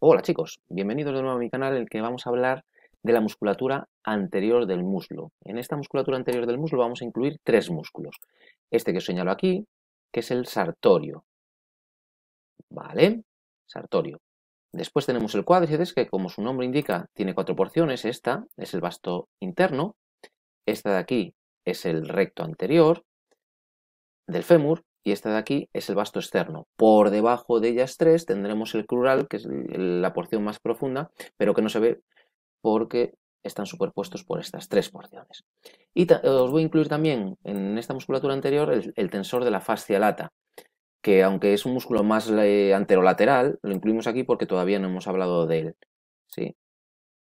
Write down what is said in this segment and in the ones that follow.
Hola chicos, bienvenidos de nuevo a mi canal en el que vamos a hablar de la musculatura anterior del muslo. En esta musculatura anterior del muslo vamos a incluir tres músculos. Este que os señalo aquí, que es el sartorio, ¿vale? Sartorio. Después tenemos el cuádriceps, que como su nombre indica, tiene cuatro porciones. Esta es el vasto interno, esta de aquí es el recto anterior del fémur, y esta de aquí es el vasto externo. Por debajo de ellas tres tendremos el crural, que es la porción más profunda, pero que no se ve porque están superpuestos por estas tres porciones. Y os voy a incluir también en esta musculatura anterior el tensor de la fascia lata, que aunque es un músculo más anterolateral, lo incluimos aquí porque todavía no hemos hablado de él. ¿Sí?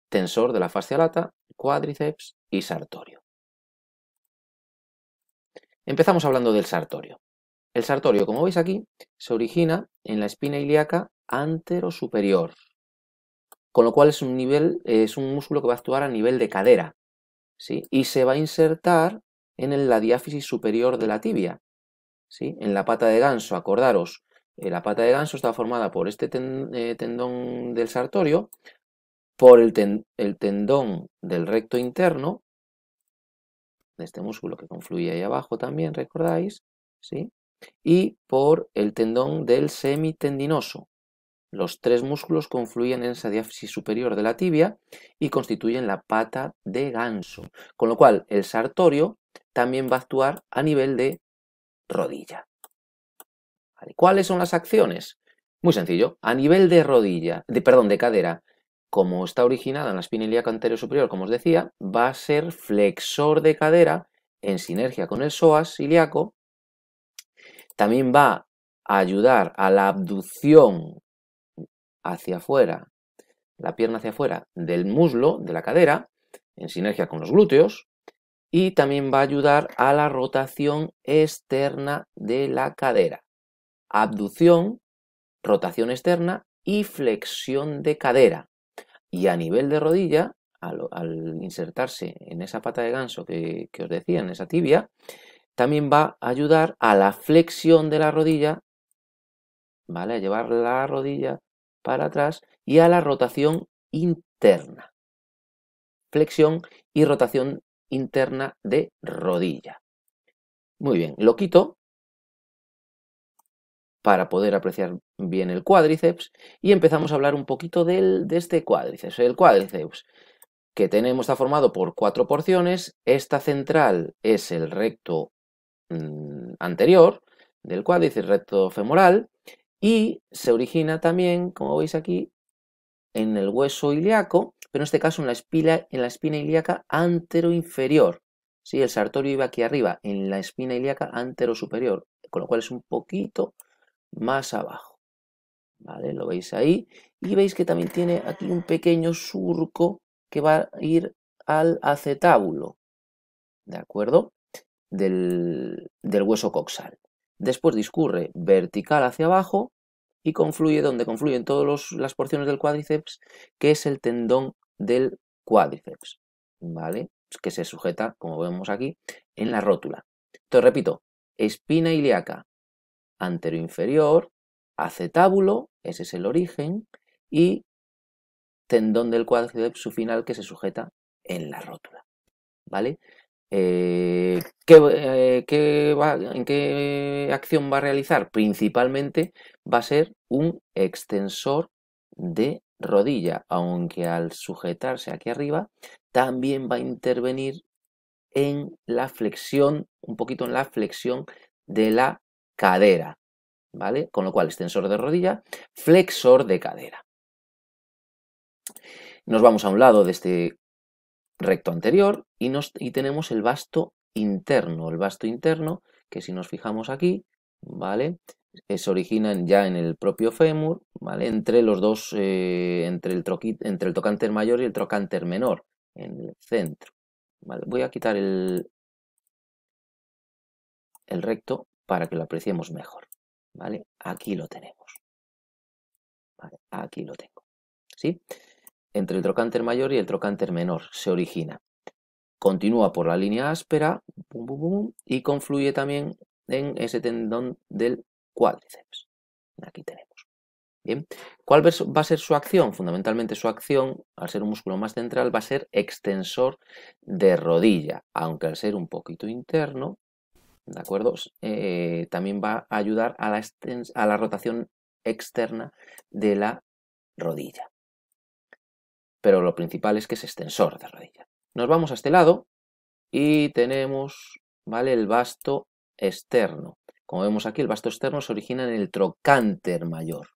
Tensor de la fascia lata, cuádriceps y sartorio. Empezamos hablando del sartorio. El sartorio, como veis aquí, se origina en la espina ilíaca anterosuperior, con lo cual es un músculo que va a actuar a nivel de cadera, ¿sí? Y se va a insertar en la diáfisis superior de la tibia, ¿sí? En la pata de ganso, acordaros, la pata de ganso está formada por este tendón del sartorio, por el tendón del recto interno, de este músculo que confluye ahí abajo también, recordáis, ¿sí? Y por el tendón del semitendinoso. Los tres músculos confluyen en esa diáfisis superior de la tibia y constituyen la pata de ganso, con lo cual el sartorio también va a actuar a nivel de rodilla. ¿Vale? ¿Cuáles son las acciones? Muy sencillo, a nivel de rodilla, de cadera, como está originada en la espina ilíaca anterior superior, como os decía, va a ser flexor de cadera en sinergia con el psoas ilíaco. También va a ayudar a la abducción hacia afuera, la pierna hacia afuera del muslo, de la cadera, en sinergia con los glúteos, y también va a ayudar a la rotación externa de la cadera. Abducción, rotación externa y flexión de cadera. Y a nivel de rodilla, al insertarse en esa pata de ganso que os decía, en esa tibia, también va a ayudar a la flexión de la rodilla, ¿vale? A llevar la rodilla para atrás y a la rotación interna. Flexión y rotación interna de rodilla. Muy bien, lo quito para poder apreciar bien el cuádriceps y empezamos a hablar un poquito de este cuádriceps. El cuádriceps que tenemos está formado por cuatro porciones. Esta central es el recto anterior del cuádriceps, recto femoral, y se origina también, como veis aquí, en el hueso ilíaco, pero en este caso en la espina ilíaca anteroinferior. ¿Sí? El sartorio iba aquí arriba, en la espina ilíaca anterosuperior, con lo cual es un poquito más abajo. ¿Vale? Lo veis ahí. Y veis que también tiene aquí un pequeño surco que va a ir al acetábulo, ¿de acuerdo? Del hueso coxal. Después discurre vertical hacia abajo y confluye donde confluyen todas las porciones del cuádriceps, que es el tendón del cuádriceps, ¿vale? Que se sujeta, como vemos aquí, en la rótula. Entonces, repito, espina ilíaca anteroinferior, acetábulo, ese es el origen, y tendón del cuádriceps, su final, que se sujeta en la rótula, ¿vale? ¿En qué acción va a realizar? Principalmente va a ser un extensor de rodilla, aunque al sujetarse aquí arriba también va a intervenir en la flexión, un poquito en la flexión de la cadera, ¿vale? Con lo cual, extensor de rodilla, flexor de cadera. Nos vamos a un lado de este recto anterior y tenemos el vasto interno, que si nos fijamos aquí, ¿vale? Se originan ya en el propio fémur, ¿vale? Entre los dos, entre el trocánter mayor y el trocánter menor, en el centro, ¿vale? Voy a quitar el recto para que lo apreciemos mejor, ¿vale? Aquí lo tenemos, ¿vale? Aquí lo tengo, ¿sí? Entre el trocánter mayor y el trocánter menor se origina. Continúa por la línea áspera y confluye también en ese tendón del cuádriceps. Aquí tenemos. Bien, ¿cuál va a ser su acción? Fundamentalmente su acción, al ser un músculo más central, va a ser extensor de rodilla, aunque al ser un poquito interno, ¿de acuerdo? También va a ayudar a la rotación externa de la rodilla. Pero lo principal es que es extensor de rodilla. Nos vamos a este lado y tenemos, ¿vale?, el vasto externo. Como vemos aquí, el vasto externo se origina en el trocánter mayor.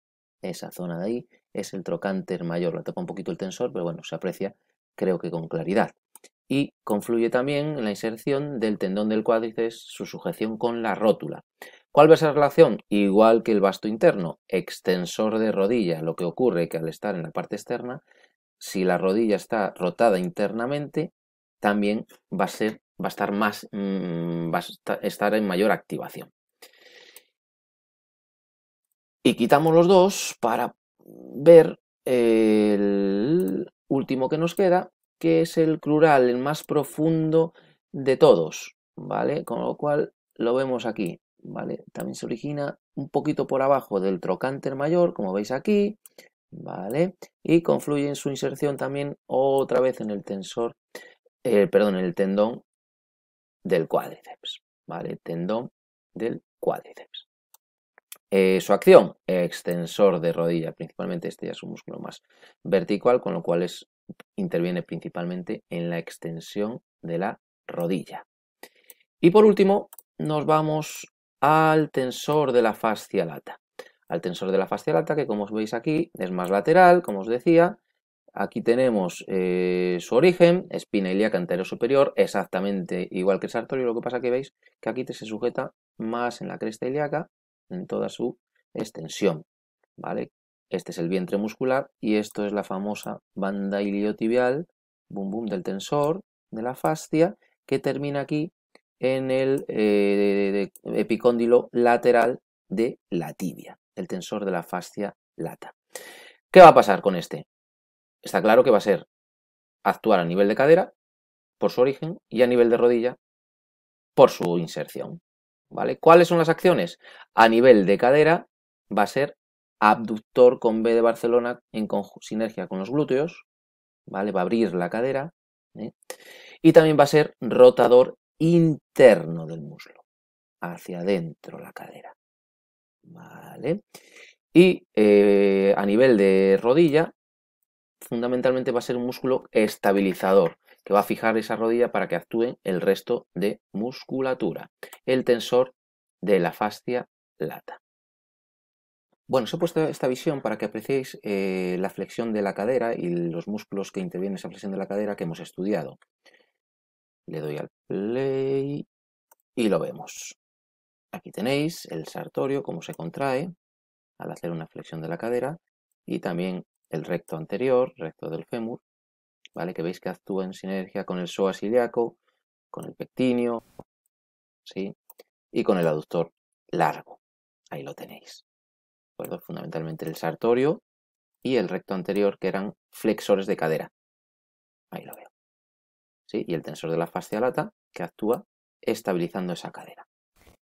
Esa zona de ahí es el trocánter mayor. La toca un poquito el tensor, pero bueno, se aprecia, creo que con claridad. Y confluye también en la inserción del tendón del cuádriceps, su sujeción con la rótula. ¿Cuál va a ser la relación? Igual que el vasto interno, extensor de rodilla. Lo que ocurre que al estar en la parte externa, si la rodilla está rotada internamente, también va a estar más, va a estar en mayor activación. Y quitamos los dos para ver el último que nos queda, que es el crural, el más profundo de todos, ¿vale? Con lo cual lo vemos aquí, ¿vale? También se origina un poquito por abajo del trocánter mayor, como veis aquí, ¿vale? Y confluye en su inserción también otra vez en el en el tendón del cuádriceps, ¿vale? Tendón del cuádriceps. Su acción, extensor de rodilla, principalmente este ya es un músculo más vertical, con lo cual interviene principalmente en la extensión de la rodilla. Y por último, nos vamos al tensor de la fascia lata. Al tensor de la fascia lata, que como os veis aquí, es más lateral, como os decía. Aquí tenemos su origen, espina ilíaca anterior superior, exactamente igual que el sartorio, lo que pasa que veis que aquí se sujeta más en la cresta ilíaca, en toda su extensión, ¿vale? Este es el vientre muscular y esto es la famosa banda iliotibial, boom boom, del tensor de la fascia, que termina aquí en el epicóndilo lateral de la tibia, el tensor de la fascia lata. ¿Qué va a pasar con este? Está claro que va a ser actuar a nivel de cadera por su origen y a nivel de rodilla por su inserción, ¿vale? ¿Cuáles son las acciones? A nivel de cadera va a ser abductor con B de Barcelona en sinergia con los glúteos, ¿vale? Va a abrir la cadera, ¿eh? Y también va a ser rotador interno del muslo, hacia adentro la cadera, ¿vale? Y a nivel de rodilla, fundamentalmente va a ser un músculo estabilizador, que va a fijar esa rodilla para que actúe el resto de musculatura, el tensor de la fascia lata. Bueno, os he puesto esta visión para que apreciéis la flexión de la cadera y los músculos que intervienen en esa flexión de la cadera que hemos estudiado. Le doy al play y lo vemos. Aquí tenéis el sartorio, cómo se contrae al hacer una flexión de la cadera, y también el recto anterior, recto del fémur, ¿vale? Que veis que actúa en sinergia con el psoas ilíaco, con el pectíneo, ¿sí? Y con el aductor largo. Ahí lo tenéis. ¿De acuerdo? Fundamentalmente el sartorio y el recto anterior, que eran flexores de cadera. Ahí lo veo. ¿Sí? Y el tensor de la fascia lata, que actúa estabilizando esa cadera.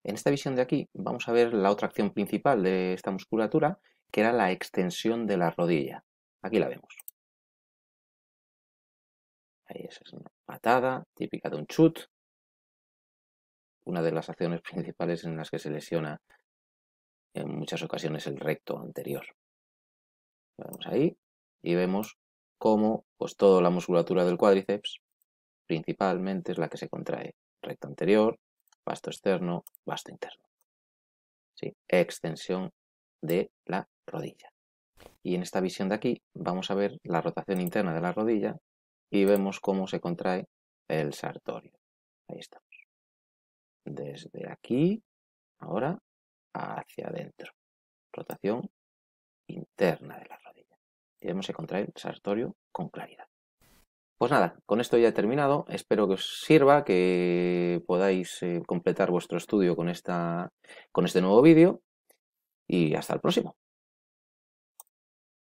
En esta visión de aquí vamos a ver la otra acción principal de esta musculatura, que era la extensión de la rodilla. Aquí la vemos. Ahí es una patada típica de un chut. Una de las acciones principales en las que se lesiona en muchas ocasiones el recto anterior. Lo vemos ahí y vemos cómo pues, toda la musculatura del cuádriceps principalmente es la que se contrae. Recto anterior, vasto externo, vasto interno. ¿Sí? Extensión de la rodilla. Y en esta visión de aquí vamos a ver la rotación interna de la rodilla y vemos cómo se contrae el sartorio. Ahí estamos. Desde aquí, ahora, hacia adentro. Rotación interna de la rodilla. Y vemos que contrae el sartorio con claridad. Pues nada, con esto ya he terminado. Espero que os sirva, que podáis completar vuestro estudio con este nuevo vídeo. Y hasta el próximo.